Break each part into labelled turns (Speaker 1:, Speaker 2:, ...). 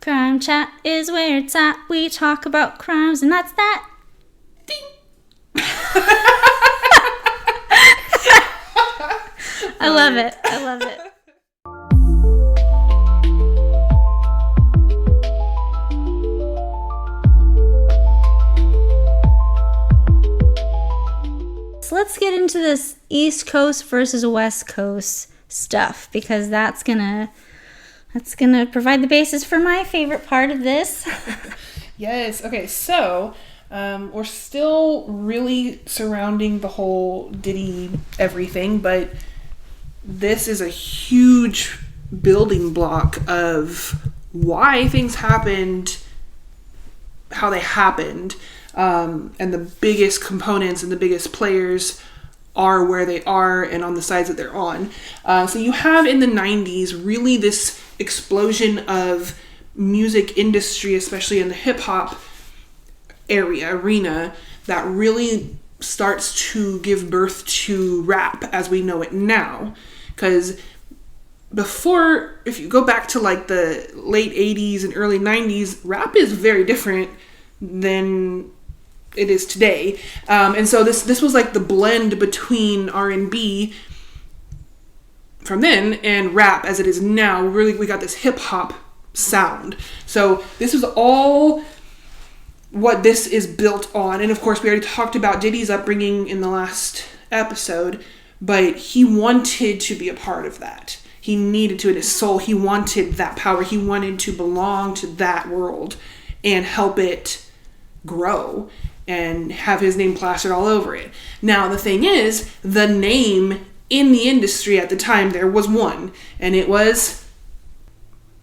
Speaker 1: Crime chat is where it's at. We talk about crimes, and that's that.
Speaker 2: Ding.
Speaker 1: I love it. I love it. So let's get into this East Coast versus West Coast stuff, because that's gonna provide the basis for my favorite part of this.
Speaker 2: Yes. Okay. So we're still really surrounding the whole Diddy everything, but this is a huge building block of why things happened, how they happened, and the biggest components and the biggest players are where they are and on the sides that they're on. So you have in the 90s really this explosion of music industry, especially in the hip-hop arena, that really starts to give birth to rap as we know it now. Because before, if you go back to like the late 80s and early 90s, rap is very different than it is today. And so this was like the blend between R&B from then and rap as it is now. Really, we got this hip-hop sound. So this is all what this is built on. And of course, we already talked about Diddy's upbringing in the last episode, but he wanted to be a part of that. He needed to in his soul. He wanted that power. He wanted to belong to that world and help it grow and have his name plastered all over it. Now, the thing is, the name in the industry at the time, there was one, and it was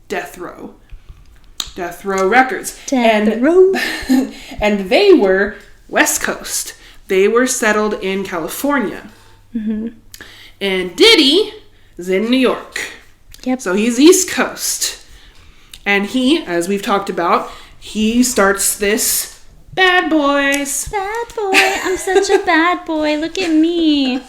Speaker 2: Death Row. Death Row Records.
Speaker 1: Death Row.
Speaker 2: And they were West Coast. They were settled in California.
Speaker 1: Mm-hmm.
Speaker 2: And Diddy is in New York.
Speaker 1: Yep.
Speaker 2: So he's East Coast. And he, as we've talked about, he starts this Bad Boys.
Speaker 1: Bad boy. I'm such a bad boy. Look at me.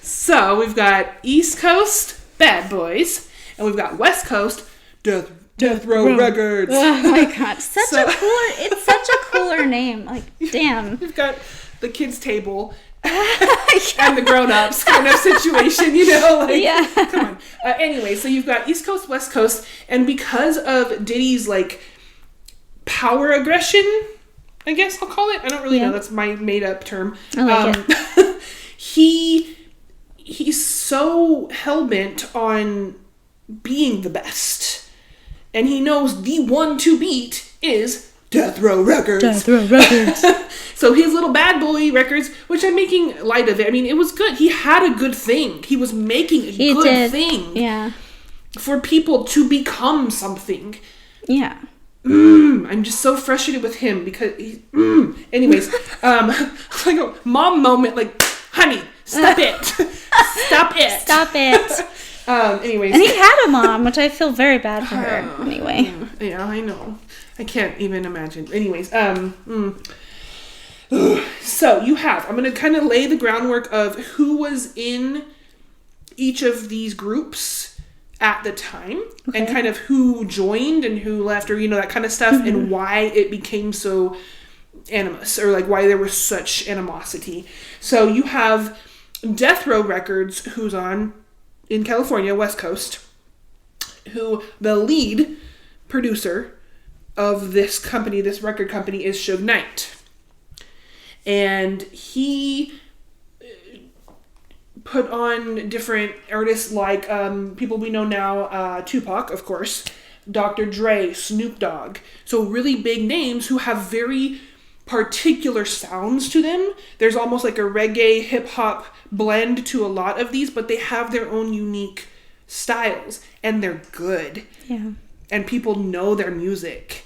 Speaker 2: So we've got East Coast Bad Boys, and we've got West Coast Death Row Records.
Speaker 1: Oh my god, it's such a cooler name. Like, damn.
Speaker 2: We've got the kids' table and the grown-ups kind of situation, you know? Like,
Speaker 1: yeah.
Speaker 2: Come on. Anyway, so you've got East Coast, West Coast, and because of Diddy's, like, power aggression, I guess I'll call it. I don't really know. That's my made-up term.
Speaker 1: I like it.
Speaker 2: He's so hell-bent on being the best. And he knows the one to beat is Death Row Records.
Speaker 1: Death Row Records.
Speaker 2: So his little Bad Boy Records, which I'm making light of it. I mean, it was good. He had a good thing. He was making a good thing.
Speaker 1: Yeah.
Speaker 2: For people to become something.
Speaker 1: Yeah.
Speaker 2: I'm just so frustrated with him because anyways, like a mom moment, like, honey, stop it. Stop it.
Speaker 1: Stop it.
Speaker 2: Anyways.
Speaker 1: And he had a mom, which I feel very bad for her. Anyway.
Speaker 2: Yeah, I know. I can't even imagine. Anyways, so you have, I'm going to kind of lay the groundwork of who was in each of these groups at the time, and kind of who joined and who left, or, you know, that kind of stuff, and why it became so animus, or like why there was such animosity. So you have Death Row Records, who's on in California, West Coast, who the lead producer of this company, this record company, is Suge Knight. And he put on different artists like people we know now, Tupac, of course, Dr. Dre, Snoop Dogg. So really big names who have very particular sounds to them. There's almost like a reggae hip-hop blend to a lot of these, but they have their own unique styles, and they're good.
Speaker 1: Yeah.
Speaker 2: And people know their music.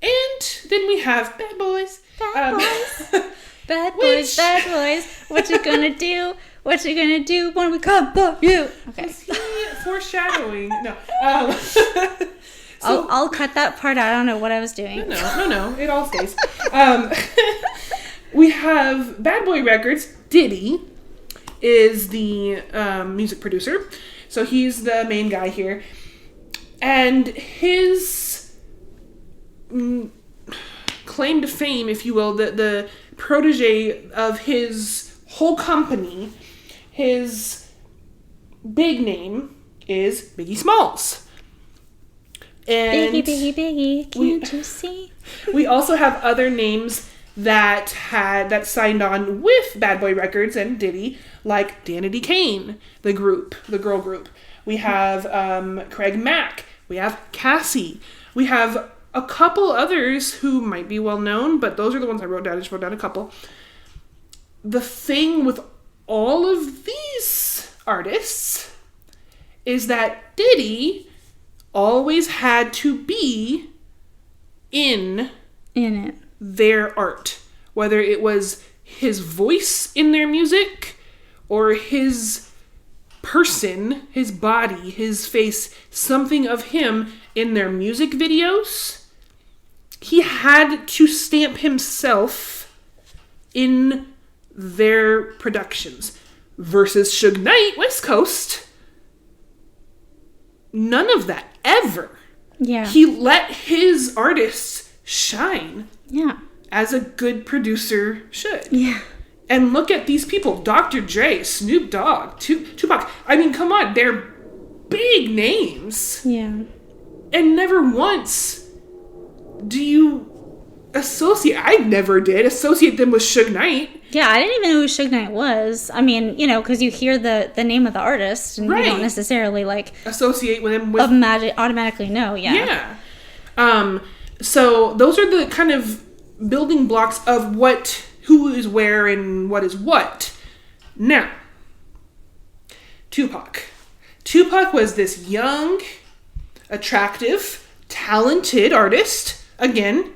Speaker 2: And then we have Bad Boys.
Speaker 1: Bad Boys. Bad Boys, Bad Boys. What you gonna do? What you gonna do when we come for you? Okay.
Speaker 2: Is he foreshadowing? No.
Speaker 1: I'll cut that part out. I don't know what I was doing.
Speaker 2: No. It all stays. We have Bad Boy Records. Diddy is the music producer. So he's the main guy here. And his claim to fame, if you will, the protege of his whole company, his big name is Biggie Smalls. And
Speaker 1: Biggie, can't you see?
Speaker 2: We also have other names that signed on with Bad Boy Records and Diddy, like Danity Kane, the girl group. We have Craig Mack. We have Cassie. We have a couple others who might be well known, but those are the ones I wrote down. I just wrote down a couple. The thing with all of these artists is that Diddy always had to be in
Speaker 1: it.
Speaker 2: Their art. Whether it was his voice in their music or his person, his body, his face, something of him in their music videos. He had to stamp himself in their productions. Versus Suge Knight, West Coast, none of that, ever.
Speaker 1: Yeah.
Speaker 2: He let his artists shine.
Speaker 1: Yeah.
Speaker 2: As a good producer should.
Speaker 1: Yeah.
Speaker 2: And look at these people. Dr. Dre, Snoop Dogg, Tupac. I mean, come on. They're big names.
Speaker 1: Yeah.
Speaker 2: And never once do you associate, I never did, associate them with Suge Knight.
Speaker 1: Yeah, I didn't even know who Suge Knight was. I mean, you know, because you hear the name of the artist and
Speaker 2: Right.
Speaker 1: you don't necessarily, like...
Speaker 2: Associate with him with...
Speaker 1: automatically know, yeah.
Speaker 2: Yeah. So those are the kind of building blocks of who is where and what is what. Now, Tupac. Tupac was this young, attractive, talented artist. Again,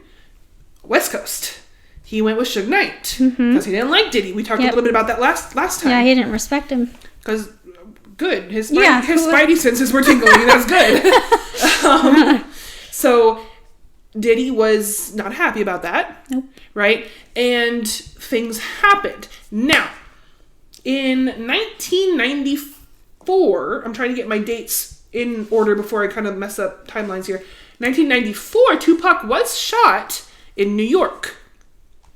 Speaker 2: West Coast. He went with Suge Knight because he didn't like Diddy. We talked a little bit about that last time.
Speaker 1: Yeah, he didn't respect him.
Speaker 2: Because, good. His spidey senses were tingling. That's good. So, Diddy was not happy about that.
Speaker 1: Nope.
Speaker 2: Right? And things happened. Now, in 1994, I'm trying to get my dates in order before I kind of mess up timelines here. 1994, Tupac was shot in New York.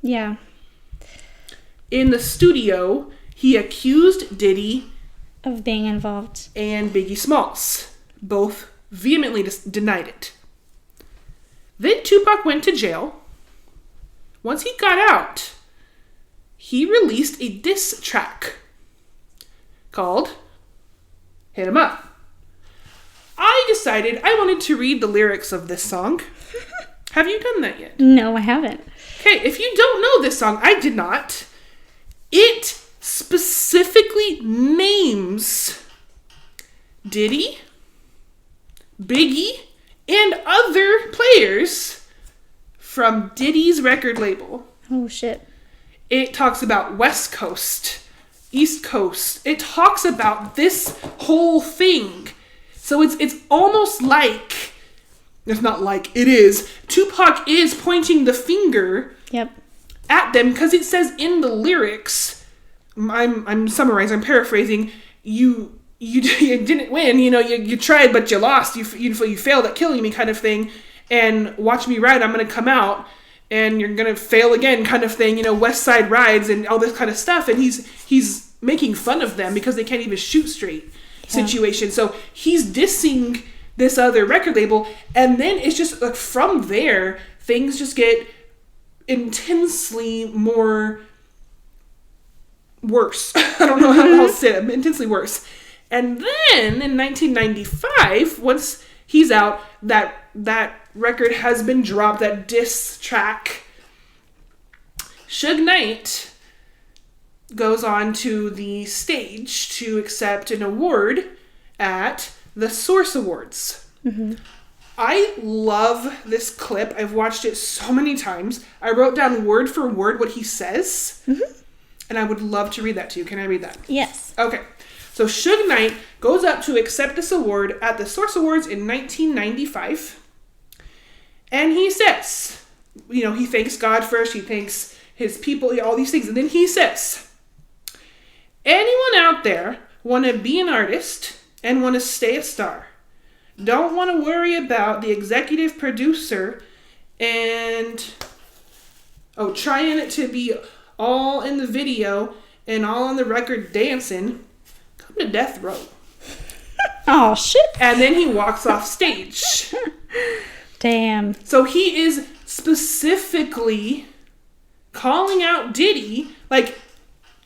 Speaker 1: Yeah.
Speaker 2: In the studio, he accused Diddy
Speaker 1: of being involved.
Speaker 2: And Biggie Smalls. Both vehemently denied it. Then Tupac went to jail. Once he got out, he released a diss track called Hit 'Em Up. I decided I wanted to read the lyrics of this song. Have you done that yet?
Speaker 1: No, I haven't.
Speaker 2: Okay, if you don't know this song, I did not. It specifically names Diddy, Biggie, and other players from Diddy's record label.
Speaker 1: Oh, shit.
Speaker 2: It talks about West Coast, East Coast. It talks about this whole thing. So it's almost like, it's not like, it is, Tupac is pointing the finger at them because it says in the lyrics, I'm summarizing, I'm paraphrasing, you didn't win, you tried but you lost, you failed at killing me kind of thing, and watch me ride, I'm going to come out and you're going to fail again kind of thing, West Side rides and all this kind of stuff, and he's making fun of them because they can't even shoot straight situation. So he's dissing this other record label, and then it's just like from there things just get intensely more worse. I don't know how to say it, intensely worse. And then in 1995, once he's out, that record has been dropped, that diss track. Suge Knight goes on to the stage to accept an award at the Source Awards. Mm-hmm. I love this clip. I've watched it so many times. I wrote down word for word what he says. Mm-hmm. And I would love to read that to you. Can I read that?
Speaker 1: Yes.
Speaker 2: Okay. So Suge Knight goes up to accept this award at the Source Awards in 1995. And he says, he thanks God first. He thanks his people, all these things. And then he says, anyone out there want to be an artist and want to stay a star? don't want to worry about the executive producer and trying it to be all in the video and all on the record dancing. Come to death row.
Speaker 1: Oh, shit.
Speaker 2: And then he walks off stage.
Speaker 1: Damn.
Speaker 2: So he is specifically calling out Diddy, like,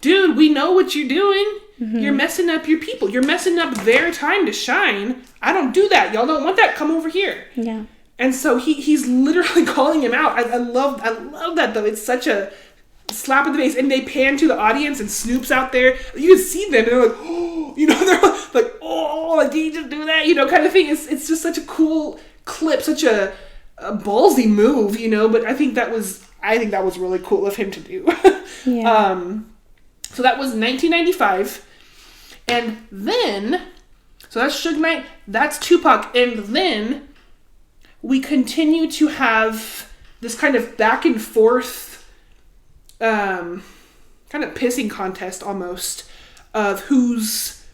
Speaker 2: dude, we know what you're doing. Mm-hmm. You're messing up your people. You're messing up their time to shine. I don't do that. Y'all don't want that. Come over here.
Speaker 1: Yeah.
Speaker 2: And so he's literally calling him out. I love that, though. It's such a slap in the face. And they pan to the audience, and Snoop's out there. You can see them, and they're like, oh, they're like, oh, like, did he just do that? Kind of thing. It's just such a cool clip, such a ballsy move, But I think that was really cool of him to do.
Speaker 1: Yeah.
Speaker 2: So that was 1995. And then, so that's Suge Knight, that's Tupac. And then we continue to have this kind of back and forth, kind of pissing contest almost of who's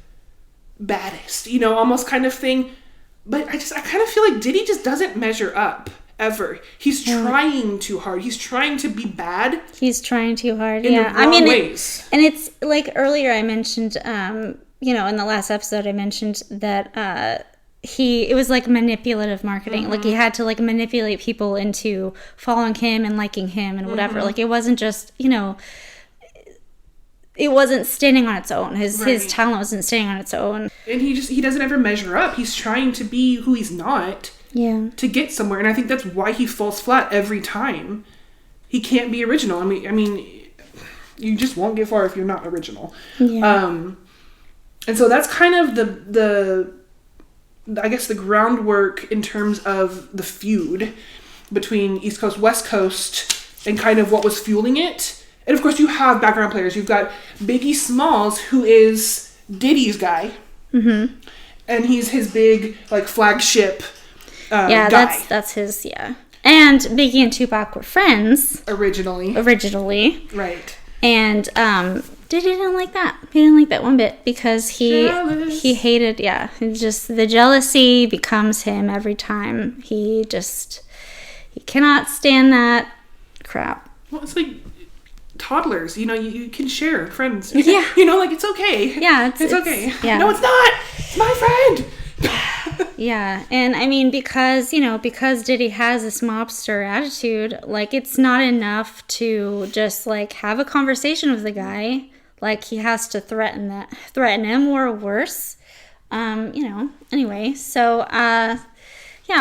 Speaker 2: baddest, almost kind of thing. But I kind of feel like Diddy just doesn't measure up. Ever. He's trying too hard. He's trying to be bad.
Speaker 1: He's trying too hard.
Speaker 2: In the wrong ways.
Speaker 1: And it's like earlier I mentioned, in the last episode I mentioned that it was like manipulative marketing. Mm-hmm. Like he had to like manipulate people into following him and liking him and whatever. Mm-hmm. Like it wasn't just, it wasn't standing on its own. His talent wasn't standing on its own. And
Speaker 2: he doesn't ever measure up. He's trying to be who he's not.
Speaker 1: Yeah.
Speaker 2: To get somewhere. And I think that's why he falls flat every time. He can't be original. I mean, you just won't get far if you're not original.
Speaker 1: Yeah.
Speaker 2: And so that's kind of the I guess the groundwork in terms of the feud between East Coast, West Coast, and kind of what was fueling it. And of course you have background players. You've got Biggie Smalls, who is Diddy's guy. Mm-hmm. And he's his big, like, flagship guy.
Speaker 1: That's his, yeah. And Biggie and Tupac were friends. Originally.
Speaker 2: Right.
Speaker 1: And Diddy didn't like that. He didn't like that one bit because he hated, just the jealousy becomes him every time. He cannot stand that crap.
Speaker 2: Well, it's like toddlers, you can share friends.
Speaker 1: Yeah.
Speaker 2: Like, it's okay.
Speaker 1: Yeah,
Speaker 2: it's okay.
Speaker 1: Yeah.
Speaker 2: No, it's not. It's my friend.
Speaker 1: Yeah, and I mean, because Diddy has this mobster attitude, like, it's not enough to just, like, have a conversation with the guy. Like, he has to threaten him or worse. Anyway, so,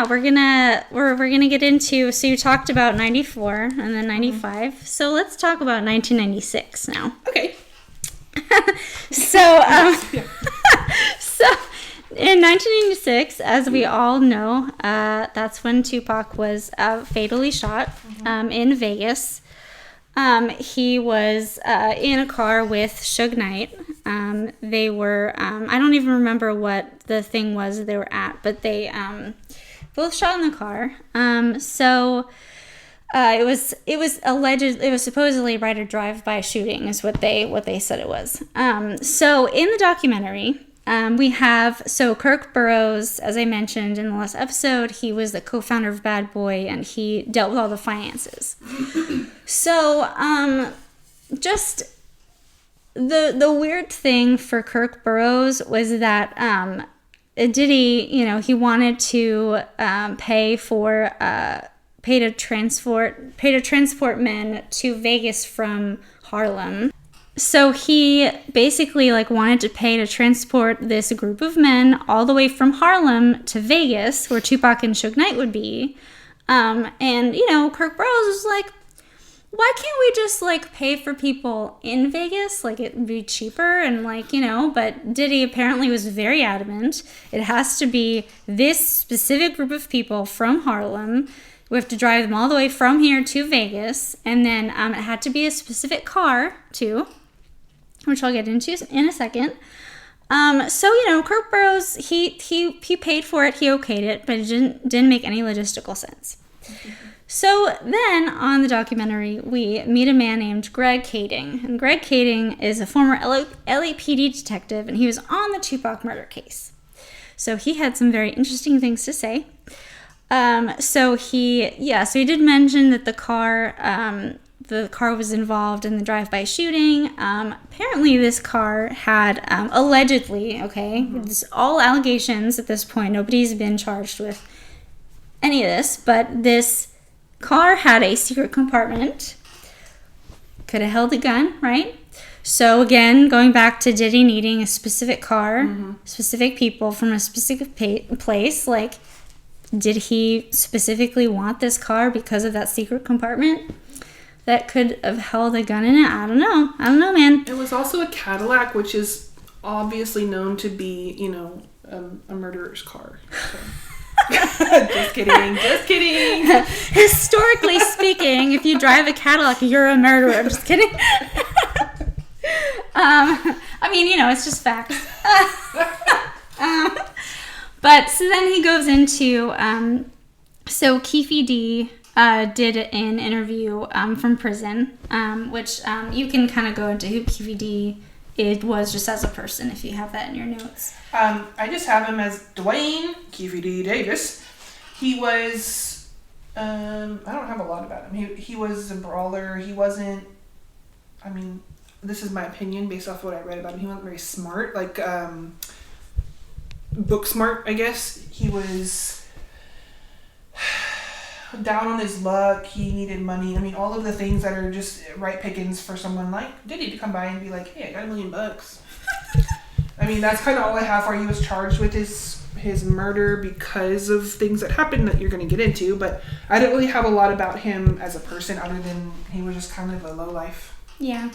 Speaker 1: we're gonna get into, so you talked about 94 and then 95. Mm-hmm. So let's talk about 1996 now.
Speaker 2: Okay.
Speaker 1: So, in 1986, as we all know, that's when Tupac was fatally shot in Vegas. He was in a car with Suge Knight. They were, I don't even remember what the thing was they were at, but they both shot in the car. It was supposedly a right or drive-by shooting is what they said it was. So in the documentary, we have Kirk Burroughs, as I mentioned in the last episode, he was the co-founder of Bad Boy and he dealt with all the finances. So, just the weird thing for Kirk Burroughs was that Diddy, he wanted to pay to transport men to Vegas from Harlem. So he basically wanted to pay to transport this group of men all the way from Harlem to Vegas, where Tupac and Suge Knight would be. And Kirk Burroughs was like, why can't we just pay for people in Vegas? It'd be cheaper and but Diddy apparently was very adamant. It has to be this specific group of people from Harlem. We have to drive them all the way from here to Vegas. And then it had to be a specific car too, which I'll get into in a second. Kirk Burroughs, he paid for it, he okayed it, but it didn't make any logistical sense. So then on the documentary, we meet a man named Greg Kading. And Greg Kading is a former LAPD detective, and he was on the Tupac murder case. So he had some very interesting things to say. So he did mention that the car was involved in the drive-by shooting. Apparently this car had, allegedly, okay, it's all allegations at this point. Nobody's been charged with any of this, but this car had a secret compartment. Could have held a gun, right? So again, going back to Diddy needing a specific car, specific people from a specific place, like, did he specifically want this car because of that secret compartment that could have held a gun in it? I don't know, man.
Speaker 2: It was also a Cadillac, which is obviously known to be, you know, a murderer's car. So. Just kidding.
Speaker 1: Historically speaking, if you drive a Cadillac, you're a murderer. I'm just kidding. I mean, you know, it's just facts. But so then he goes into, so Keefe D did an interview from prison, which you can kind of go into who Keefe D was just as a person if you have that in your notes.
Speaker 2: I just have him as Dwayne Keefe D. Davis. He was, I don't have a lot about him. He was a brawler. He wasn't, I mean, this is my opinion based off what I read about him. He wasn't very smart, like, book smart, I guess. He was down on his luck. He needed money. I mean, all of the things that are just right pickings for someone like Diddy to come by and be like, hey, I got $1 million. I mean, that's kind of all I have for. He was charged with his murder because of things that happened that you're going to get into, but I didn't really have a lot about him as a person other than he was just kind of a lowlife.
Speaker 1: Yeah.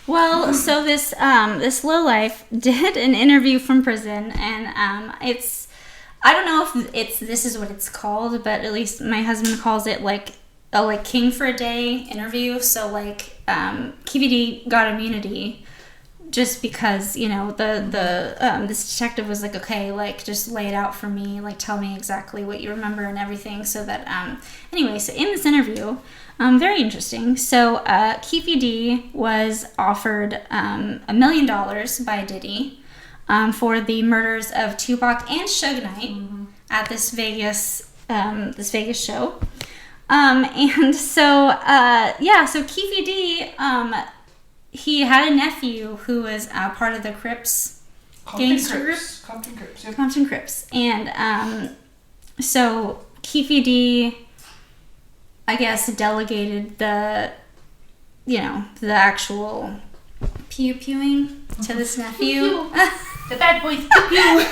Speaker 1: Well, so this lowlife did an interview from prison, and I don't know if this is what it's called, but at least my husband calls it like a king for a day interview. So like KVD got immunity just because, you know, this detective was like, okay, like just lay it out for me, like tell me exactly what you remember and everything, so that anyway, so in this interview, very interesting. So Keefe D was offered $1 million by Diddy for the murders of Tupac and Suge Knight at this Vegas show. And so so Keefe D, he had a nephew who was part of the Crips gangster group. Compton Crips. And so Keefe D, I guess, delegated the actual pew-pewing to this nephew.
Speaker 2: The bad boys pew-pew.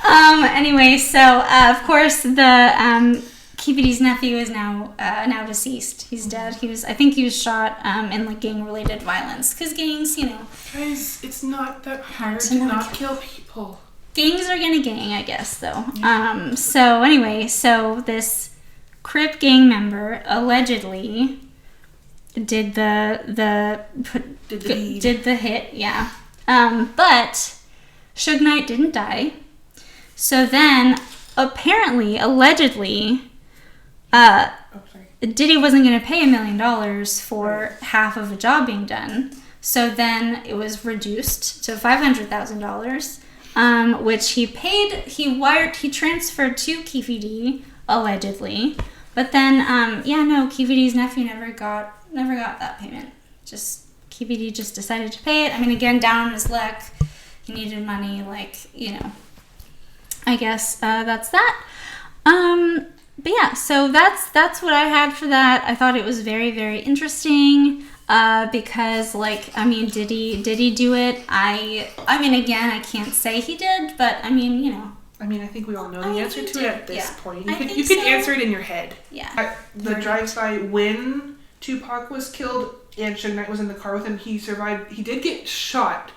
Speaker 1: Anyway, so of course the Keefe D's nephew is now deceased. He's dead. I think he was shot in like gang-related violence, because gangs, you know.
Speaker 2: Guys, it's not that hard to not kill people.
Speaker 1: Gangs are gonna gang, I guess, though. Yeah. So anyway, so this Crip gang member allegedly did the hit, yeah. But Suge Knight didn't die. So then, apparently, allegedly, Diddy wasn't going to pay $1 million for half of a job being done. So then it was reduced to $500,000, which he paid. He transferred to Keefe D, allegedly. But then, Keefe D's nephew never got that payment. Just Keefe D just decided to pay it. I mean, again, down on his luck, he needed money. Like, you know, I guess that's that. But yeah, so that's what I had for that. I thought it was very, very interesting. Because, like, I mean, did he do it? I mean, again, I can't say he did, but I mean, you know.
Speaker 2: I mean, I think we all know the answer to it at this point. You could answer it in your head.
Speaker 1: Yeah.
Speaker 2: The drive-by when Tupac was killed and Suge Knight was in the car with him, he survived. He did get shot,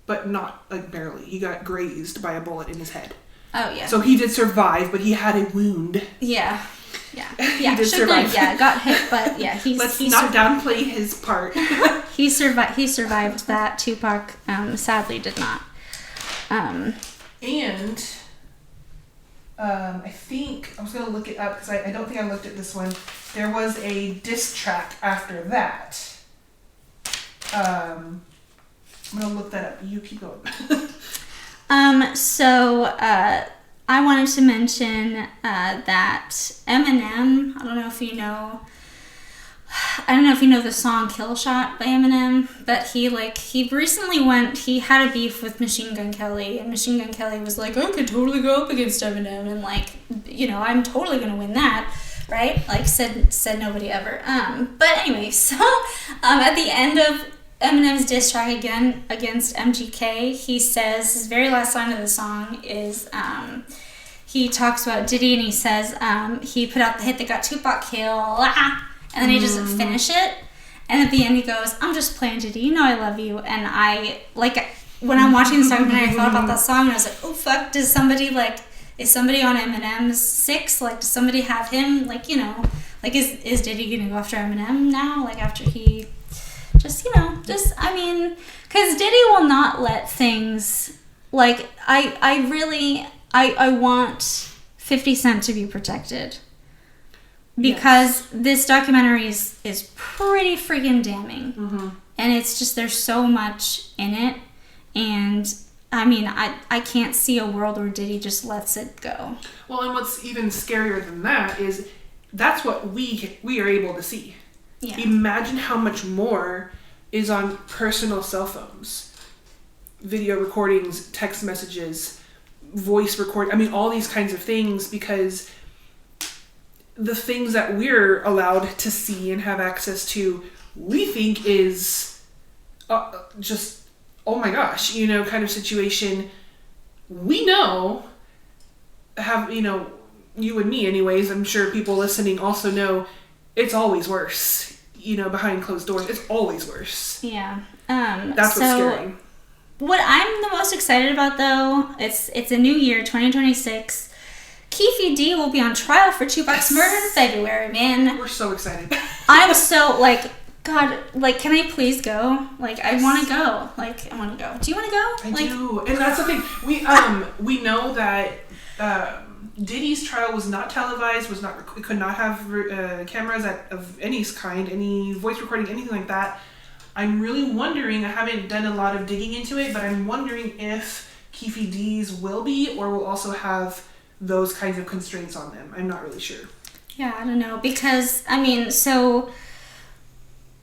Speaker 2: but not, like, barely. He got grazed by a bullet in his head.
Speaker 1: Oh, yeah.
Speaker 2: So he did survive, but he had a wound.
Speaker 1: Yeah. Yeah.
Speaker 2: He did survive.
Speaker 1: Yeah, got hit, but yeah,
Speaker 2: Let's not downplay his part.
Speaker 1: He survived that. Tupac sadly did not.
Speaker 2: And I think I was gonna look it up because I don't think I looked at this one. There was a diss track after that. I'm gonna look that up. You keep going.
Speaker 1: I wanted to mention that Eminem, I don't know if you know the song Kill Shot by Eminem, but he recently he had a beef with Machine Gun Kelly, and Machine Gun Kelly was like, I could totally go up against Eminem, and I'm totally gonna win that, right? Like, said nobody ever. But anyway, so at the end of Eminem's diss track again against MGK, he says, his very last line of the song is, he talks about Diddy, and he says, he put out the hit that got Tupac killed, and then he doesn't finish it. And at the end he goes, I'm just playing Diddy, you know I love you. And when I'm watching this documentary, I thought about that song, and I was like, oh fuck, is somebody on Eminem's 6? Like, does somebody have him, is Diddy gonna go after Eminem now? Like, after he... because Diddy will not let things, I want 50 Cent to be protected. Because this documentary is pretty freaking damning. Mm-hmm. And it's just, there's so much in it. And, I can't see a world where Diddy just lets it go.
Speaker 2: Well, and what's even scarier than that is that's what we are able to see. Yeah. Imagine how much more is on personal cell phones. Video recordings, text messages, voice recording. All these kinds of things, because the things that we're allowed to see and have access to, we think is just, oh my gosh, kind of situation. We know, you and me anyways, I'm sure people listening also know, it's always worse. Behind closed doors, it's always worse.
Speaker 1: Yeah.
Speaker 2: That's what's scary.
Speaker 1: What I'm the most excited about, though, it's a new year, 2026. Keefe D will be on trial for Tupac's murder in February, man.
Speaker 2: We're so excited.
Speaker 1: I'm so, God, can I please go? I want to go. I want to go. Do you want to go?
Speaker 2: I do. And that's the thing. We know that Diddy's trial was not televised, could not have cameras of any kind, any voice recording, anything like that. I'm really wondering, I haven't done a lot of digging into it, but I'm wondering if Keefe D's will be, or will also have those kinds of constraints on them. I'm not really sure.
Speaker 1: Yeah, I don't know, because,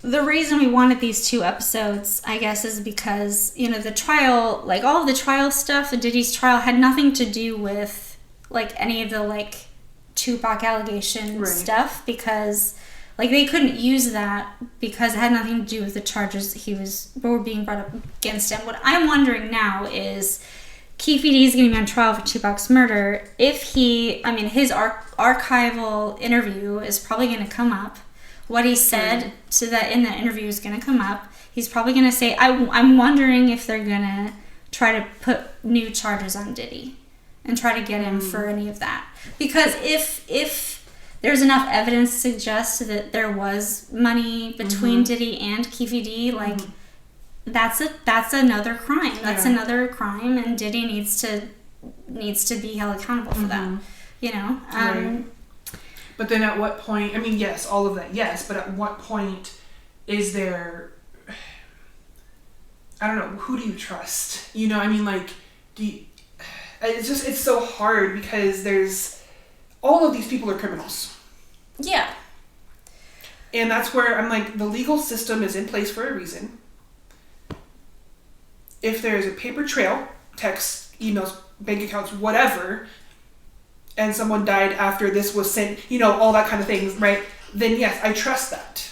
Speaker 1: the reason we wanted these 2 episodes, I guess, is because, the trial, all of the trial stuff, the Diddy's trial, had nothing to do with any of the Tupac allegation stuff, because they couldn't use that because it had nothing to do with the charges were being brought up against him. What I'm wondering now is Keefe D is going to be on trial for Tupac's murder. If his archival interview is probably going to come up. What he said in that interview is going to come up. He's probably going to say, I'm wondering if they're going to try to put new charges on Diddy and try to get him for any of that. Because if there's enough evidence to suggest that there was money between Diddy and Keefe D, that's another crime. That's another crime, and Diddy needs to be held accountable for that.
Speaker 2: Right. But then at what point, yes, all of that, yes, but at what point is there, I don't know, who do you trust? Do you, it's so hard because there's, all of these people are criminals.
Speaker 1: Yeah.
Speaker 2: And that's where I'm the legal system is in place for a reason. If there's a paper trail, texts, emails, bank accounts, whatever, and someone died after this was sent, all that kind of things, right? Then yes, I trust that.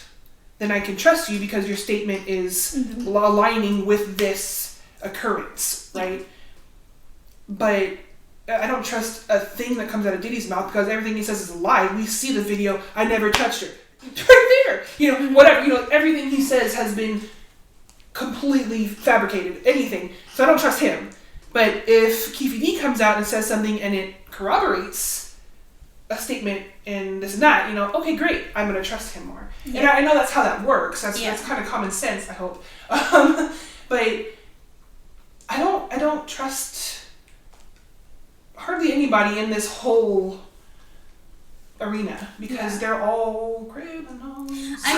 Speaker 2: Then I can trust you because your statement is aligning with this occurrence, right? But I don't trust a thing that comes out of Diddy's mouth because everything he says is a lie. We see the video. I never touched her. Right there. Whatever. Everything he says has been completely fabricated. Anything. So I don't trust him. But if Keefe D comes out and says something and it corroborates a statement and this and that, okay, great. I'm going to trust him more. Yeah. And I know that's how that works. That's kind of common sense, I hope. But I don't trust hardly anybody in this whole arena because they're all criminals.
Speaker 1: I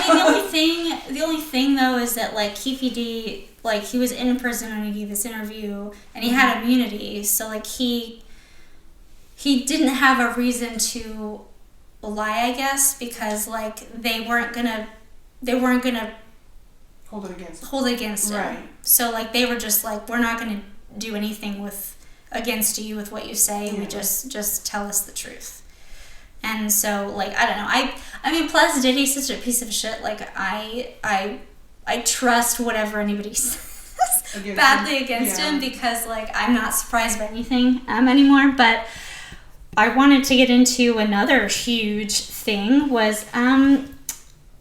Speaker 1: mean, the only thing though is that like Keefe D, like he was in prison when he gave this interview, and he had immunity, so like he didn't have a reason to lie, I guess, because like they weren't gonna
Speaker 2: hold it against
Speaker 1: him.
Speaker 2: Right.
Speaker 1: So like they were just like, we're not gonna do anything against you with what you say. We just tell us the truth. And so like I don't know. I mean, plus Diddy's such a piece of shit. Like I trust whatever anybody says badly against him, because like I'm not surprised by anything anymore. But I wanted to get into another huge thing was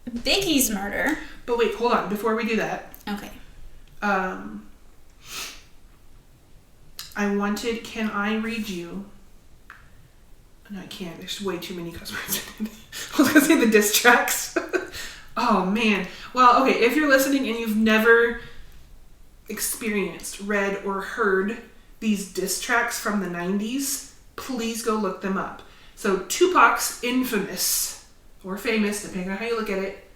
Speaker 1: Biggie's murder.
Speaker 2: But wait, hold on. Before we do that.
Speaker 1: Okay.
Speaker 2: Can I read you? No, I can't. There's way too many cuss words in it. I was going to say the diss tracks. Oh, man. Well, okay, if you're listening and you've never experienced, read, or heard these diss tracks from the 90s, please go look them up. So Tupac's infamous, or famous, depending on how you look at it,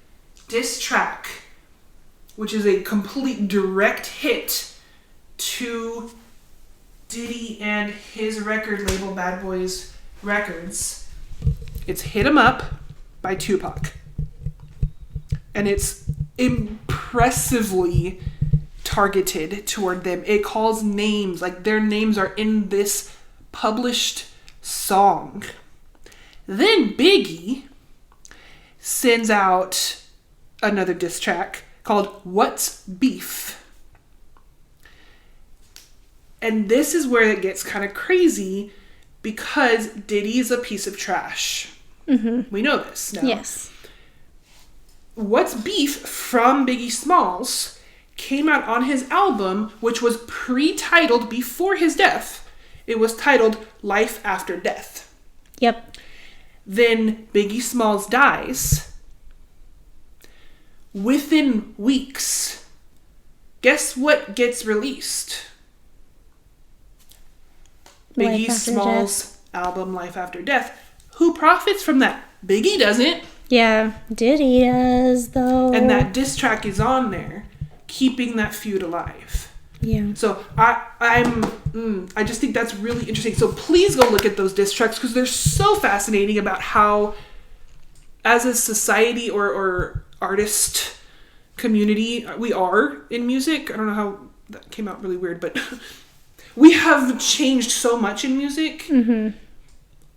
Speaker 2: diss track, which is a complete direct hit to Diddy and his record label, Bad Boys Records. It's Hit 'Em Up by Tupac. And it's impressively targeted toward them. It calls names, like their names are in this published song. Then Biggie sends out another diss track called What's Beef? And this is where it gets kind of crazy because Diddy is a piece of trash. Mm-hmm. We know this now.
Speaker 1: Yes.
Speaker 2: What's Beef from Biggie Smalls came out on his album, which was pre-titled before his death. It was titled Life After Death.
Speaker 1: Yep.
Speaker 2: Then Biggie Smalls dies. Within weeks, guess what gets released? Biggie Smalls' album Life After Death. Who profits from that? Biggie doesn't.
Speaker 1: Yeah, Diddy does, though.
Speaker 2: And that diss track is on there, keeping that feud alive.
Speaker 1: Yeah.
Speaker 2: So I just think that's really interesting. So please go look at those diss tracks because they're so fascinating about how, as a society or artist community, we are in music. I don't know how that came out really weird, but we have changed so much in music. Mm-hmm.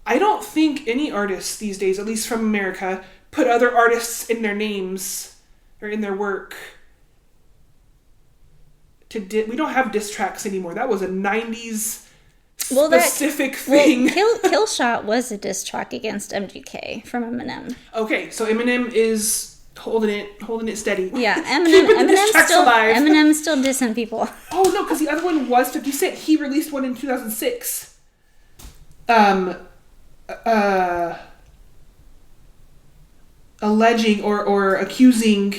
Speaker 2: I don't think any artists these days, at least from America, put other artists in their names or in their work. We don't have diss tracks anymore. That was a 90s specific thing.
Speaker 1: Killshot was a diss track against MGK from Eminem.
Speaker 2: Okay, so Eminem is holding it steady.
Speaker 1: Yeah, Eminem's still dissing people.
Speaker 2: Oh no, because the other one was 50 Cent. He released one in 2006. Alleging or accusing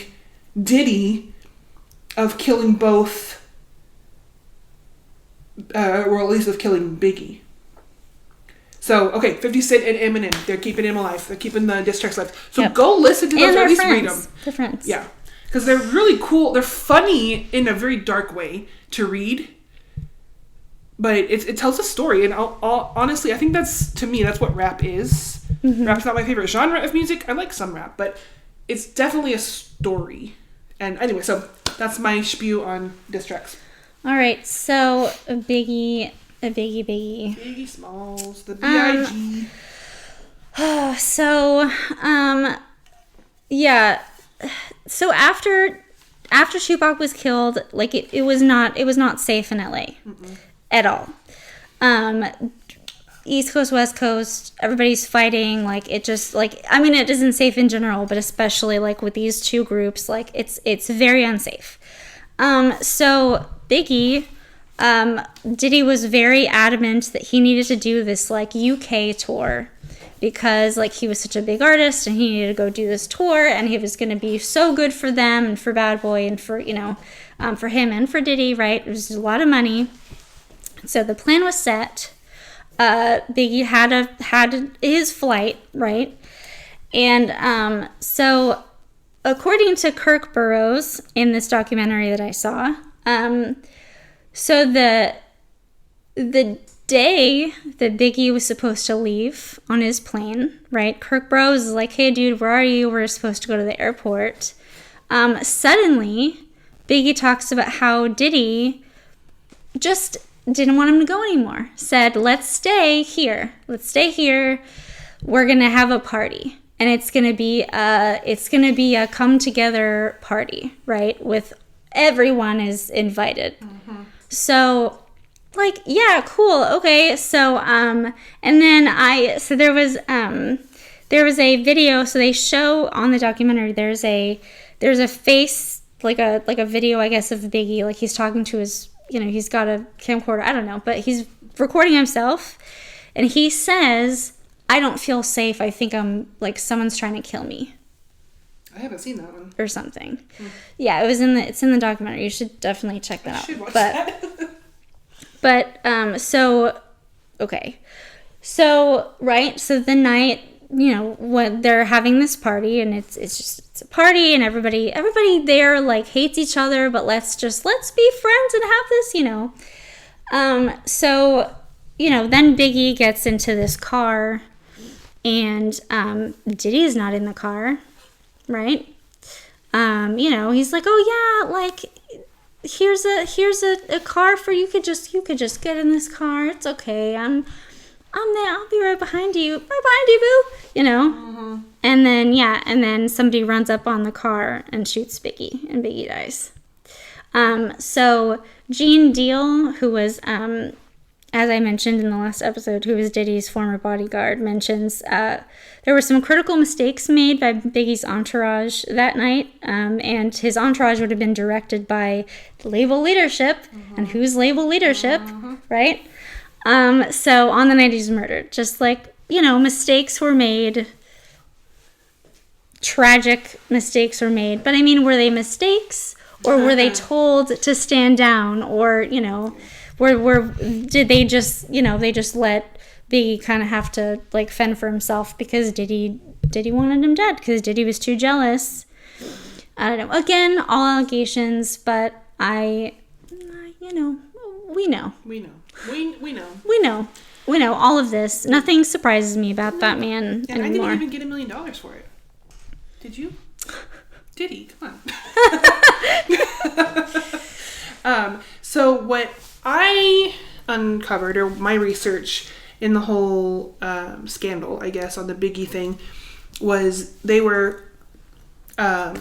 Speaker 2: Diddy of killing both, or at least of killing Biggie. So, okay, 50 Cent and Eminem, they're keeping him alive. They're keeping the diss tracks alive. So go listen to those, or at least read them.
Speaker 1: They're friends.
Speaker 2: Yeah, because they're really cool. They're funny in a very dark way to read. But it tells a story, and honestly, I think that's what rap is. Mm-hmm. Rap's not my favorite genre of music. I like some rap, but it's definitely a story. And anyway, so that's my spew on diss tracks.
Speaker 1: All right, so Biggie
Speaker 2: Smalls, the B.I.G.
Speaker 1: Yeah. So after Tupac was killed, like it was not safe in LA. Mm-mm. At all. East Coast, West Coast, everybody's fighting. Like it just it isn't safe in general, but especially like with these two groups, like it's very unsafe. So Biggie, Diddy was very adamant that he needed to do this like UK tour because like he was such a big artist and he needed to go do this tour and he was going to be so good for them and for Bad Boy and for for him and for Diddy, right? It was a lot of money. So the plan was set. Biggie had his flight, right? And so according to Kirk Burroughs in this documentary that I saw, so the day that Biggie was supposed to leave on his plane, right? Kirk Burroughs is like, hey, dude, where are you? We're supposed to go to the airport. Suddenly, Biggie talks about how Diddy just didn't want him to go anymore. Said, let's stay here. We're going to have a party. And it's going to be a come together party, right? With everyone is invited. Mm-hmm. So, like, yeah, cool. Okay. So, and then there was a video. So they show on the documentary, there's a face, like a video, I guess, of Biggie. Like he's talking to his, he's got a camcorder. I don't know, but he's recording himself and he says, I don't feel safe. I think I'm like someone's trying to kill me.
Speaker 2: I haven't seen that one.
Speaker 1: Or something. Yeah, it's in the documentary. You should definitely check that out.
Speaker 2: I should watch that.
Speaker 1: So, okay. So, right, so the night, when they're having this party and it's a party and everybody there like hates each other, but let's be friends and have this, So, then Biggie gets into this car and Diddy's not in the car, right? He's like, oh yeah, like here's a car for you could just get in this car. It's okay. I'm there. I'll be right behind you. Right behind you, boo. Mm-hmm. And then somebody runs up on the car and shoots Biggie, and Biggie dies. So Gene Deal, who was as I mentioned in the last episode, who was Diddy's former bodyguard, mentions there were some critical mistakes made by Biggie's entourage that night, and his entourage would have been directed by label leadership, and who's label leadership, right? So on the night he's murdered, just like, mistakes were made, tragic mistakes were made, but I mean, were they mistakes, or were they told to stand down, or, did they just, they just let Biggie kind of have to like fend for himself because Diddy wanted him dead because Diddy was too jealous. I don't know. Again, all allegations, but we know. We know all of this. Nothing surprises me about that man anymore.
Speaker 2: I didn't even get $1 million for it. Did you? Diddy, come on. So what I uncovered, or my research in the whole scandal, I guess, on the Biggie thing, was they were at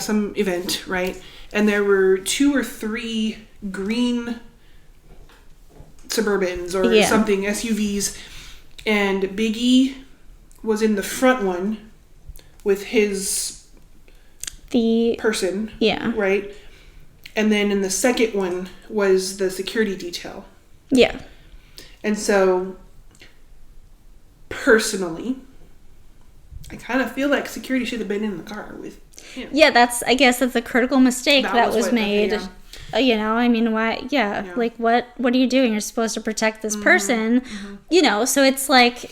Speaker 2: some event, right? And there were 2 or 3 green Suburbans or something, SUVs, and Biggie was in the front one with the person, right? And then in the second one was the security detail.
Speaker 1: Yeah.
Speaker 2: And so, personally, I kind of feel like security should have been in the car with him.
Speaker 1: Yeah, I guess that's a critical mistake that was made. Okay, I mean, why? Yeah, like what are you doing? You're supposed to protect this person. So it's like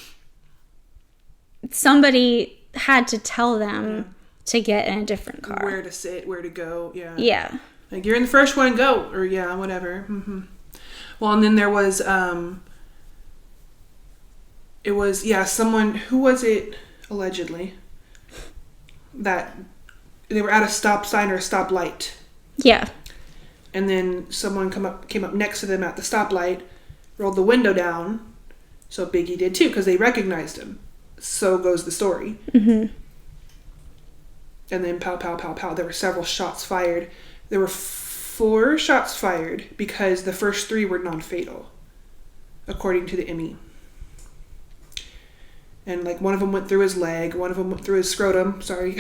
Speaker 1: somebody had to tell them to get in a different car.
Speaker 2: Where to sit, where to go,
Speaker 1: Yeah.
Speaker 2: Like, you're in the first one, go. Or, whatever. Well, and then there was, it was, someone, who was it, allegedly, that they were at a stop sign or a stoplight.
Speaker 1: Yeah.
Speaker 2: And then someone came up next to them at the stoplight, rolled the window down, so Biggie did too, because they recognized him. So goes the story. And then pow, pow, pow, pow. There were several shots fired. There were 4 shots fired because the first 3 were non-fatal, according to the ME. And like one of them went through his leg, one of them went through his scrotum, sorry.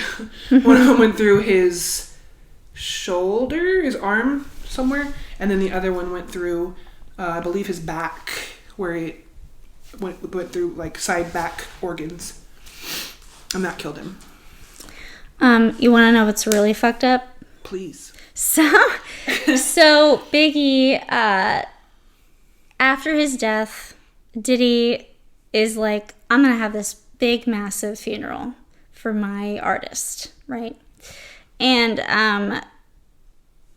Speaker 2: One of them went through his shoulder, his arm somewhere, and then the other one went through, I believe, his back, where it went through like side back organs, and that killed him.
Speaker 1: You want to know what's really fucked up?
Speaker 2: Please.
Speaker 1: So Biggie, after his death, Diddy is like, I'm going to have this big, massive funeral for my artist, right? And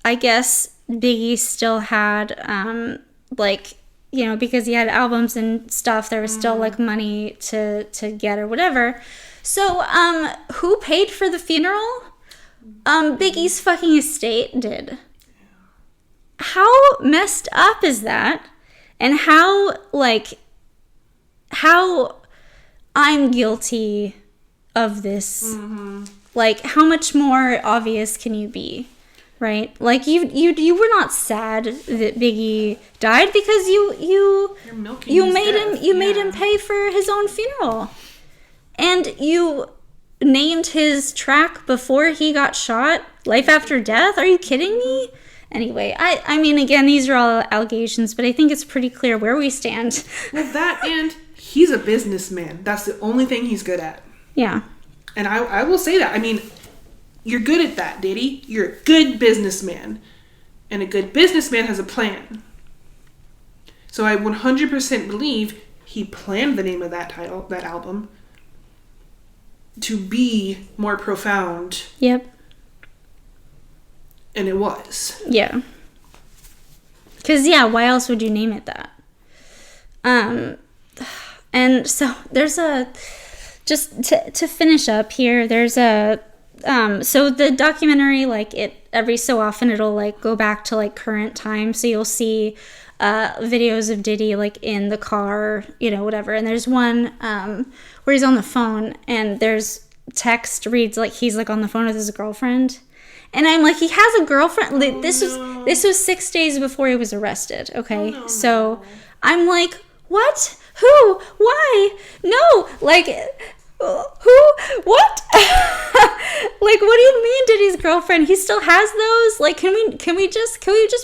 Speaker 1: I guess Biggie still had, like, you know, because he had albums and stuff, there was still, like, money to get or whatever. So, who paid for the funeral? Biggie's fucking estate did. How messed up is that? And how I'm guilty of this. Like, how much more obvious can you be? Right? Like, you were not sad that Biggie died because you made him pay for his own funeral. And you named his track before he got shot, Life After Death? Are you kidding me? Anyway, I mean, again, these are all allegations, but I think it's pretty clear where we stand.
Speaker 2: Well, that, and he's a businessman. That's the only thing he's good at.
Speaker 1: Yeah.
Speaker 2: And I will say that. I mean, you're good at that, Diddy. You're a good businessman. And a good businessman has a plan. So I 100% believe he planned the name of that album, to be more profound.
Speaker 1: Yep.
Speaker 2: And it was.
Speaker 1: Yeah. Because, yeah, why else would you name it that? And so there's just to finish up here, there's so the documentary, like, it every so often it'll, like, go back to, like, current time. So you'll see videos of Diddy, like, in the car, you know, whatever. And there's one where he's on the phone and there's text reads like he's, like, on the phone with his girlfriend. And I'm like, he has a girlfriend. This was 6 days before he was arrested. Okay. So I'm like, what? Who? Why? No. Like, who? What? Like, what do you mean Diddy's girlfriend? He still has those? Like, can we just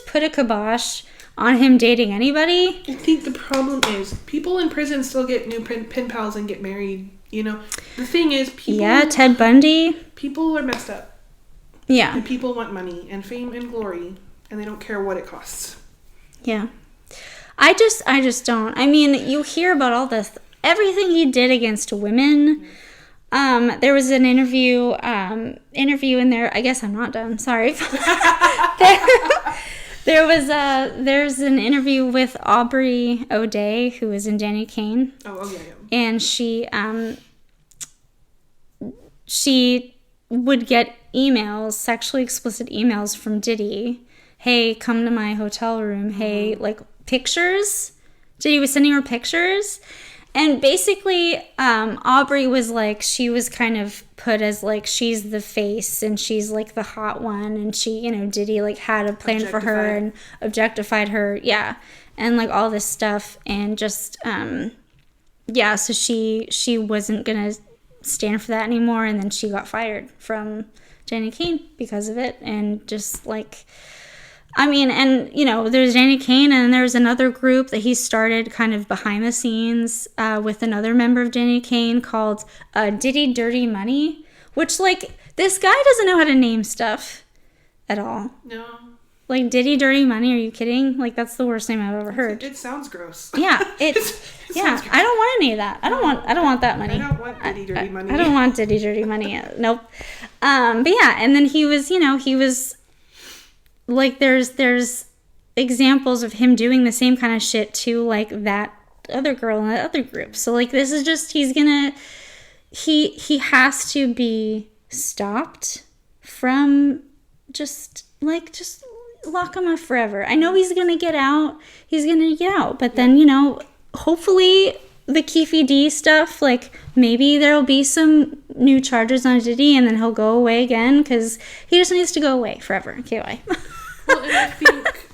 Speaker 1: put a kibosh on him dating anybody?
Speaker 2: I think the problem is people in prison still get new pen pals and get married. You know, the thing is, people.
Speaker 1: Yeah, Ted Bundy.
Speaker 2: People are messed up.
Speaker 1: Yeah.
Speaker 2: And people want money and fame and glory, and they don't care what it costs.
Speaker 1: Yeah. I just don't. I mean, you hear about all this, everything he did against women. There was an interview in there. I guess I'm not done. Sorry. There's an interview with Aubrey O'Day, who was in Danny Kane.
Speaker 2: Oh, yeah.
Speaker 1: And she would get emails, sexually explicit emails from Diddy. Hey, come to my hotel room. Hey, like, pictures. Diddy was sending her pictures. And basically, Aubrey was like, she was kind of put as, like, she's the face and she's, like, the hot one. And she, you know, Diddy, like, had a plan for her and objectified her. Yeah. And, like, all this stuff. And just, yeah, so she wasn't going to stand for that anymore. And then she got fired from Danny Kane because of it. And just, like, I mean, and, you know, there's Danny Kane, and there's another group that he started kind of behind the scenes with another member of Danny Kane called Diddy Dirty Money, which, like, this guy doesn't know how to name stuff at all.
Speaker 2: No.
Speaker 1: Like, Diddy Dirty Money, are you kidding? Like, that's the worst name I've ever heard.
Speaker 2: It sounds gross.
Speaker 1: Yeah, yeah, I don't want any of that. I don't want that money.
Speaker 2: I don't want Diddy Dirty Money.
Speaker 1: I don't want Diddy Dirty Money. Nope. But yeah, and then he was like, there's examples of him doing the same kind of shit to, like, that other girl in that other group. So, like, this is just, he has to be stopped from just lock him up forever. I know he's gonna get out. But then, you know, hopefully the Keefe D stuff, like, maybe there'll be some new charges on Diddy and then he'll go away again, because he just needs to go away forever. Okay, bye.
Speaker 2: Well, and I think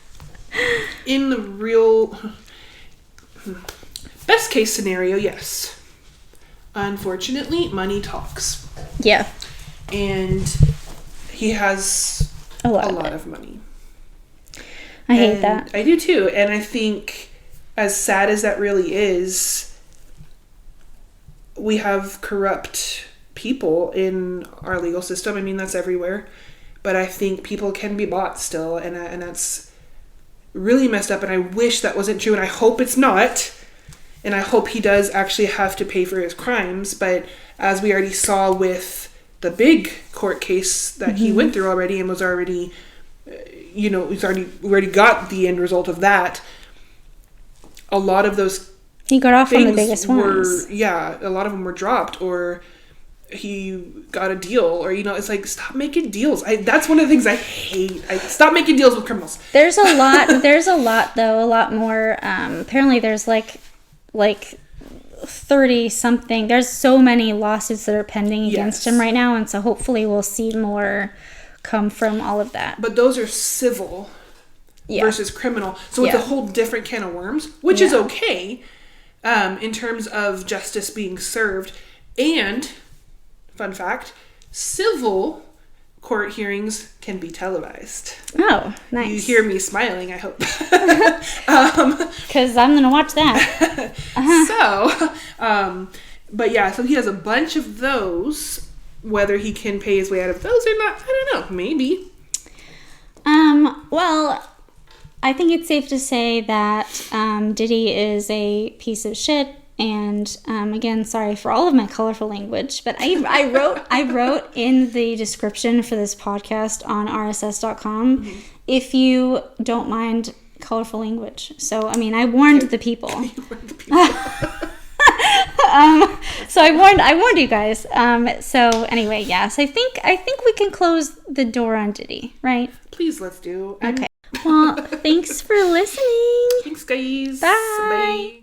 Speaker 2: in the real best case scenario, yes. Unfortunately, money talks.
Speaker 1: Yeah.
Speaker 2: And he has a lot of money.
Speaker 1: I hate that.
Speaker 2: I do too. And I think, as sad as that really is, we have corrupt people in our legal system. I mean, that's everywhere. But I think people can be bought still, and that's really messed up, and I wish that wasn't true, and I hope it's not. And I hope he does actually have to pay for his crimes. But as we already saw with the big court case that he went through already and was already, we already got the end result of that. A lot of those
Speaker 1: he got off on the biggest ones.
Speaker 2: Yeah, a lot of them were dropped, or he got a deal, or it's like, stop making deals. That's one of the things I hate. Stop making deals with criminals.
Speaker 1: There's a lot though, a lot more. Apparently there's like 30 something. There's so many lawsuits that are pending against him right now, and so hopefully we'll see more come from all of that.
Speaker 2: But those are civil versus criminal, so it's a whole different can of worms, which is okay in terms of justice being served. And fun fact, civil court hearings can be televised.
Speaker 1: Oh, nice.
Speaker 2: You hear me smiling, I hope.
Speaker 1: Because I'm going to watch that.
Speaker 2: So, but yeah, so he has a bunch of those. Whether he can pay his way out of those or not, I don't know. Maybe.
Speaker 1: Well, I think it's safe to say that Diddy is a piece of shit. And again, sorry for all of my colorful language, but I wrote in the description for this podcast on rss.com if you don't mind colorful language. So I mean, I warned the people. You warned the people. So I warned you guys. So anyway, yes, I think we can close the door on Diddy, right?
Speaker 2: Please, let's do.
Speaker 1: Okay. Well, thanks for listening.
Speaker 2: Thanks, guys.
Speaker 1: Bye.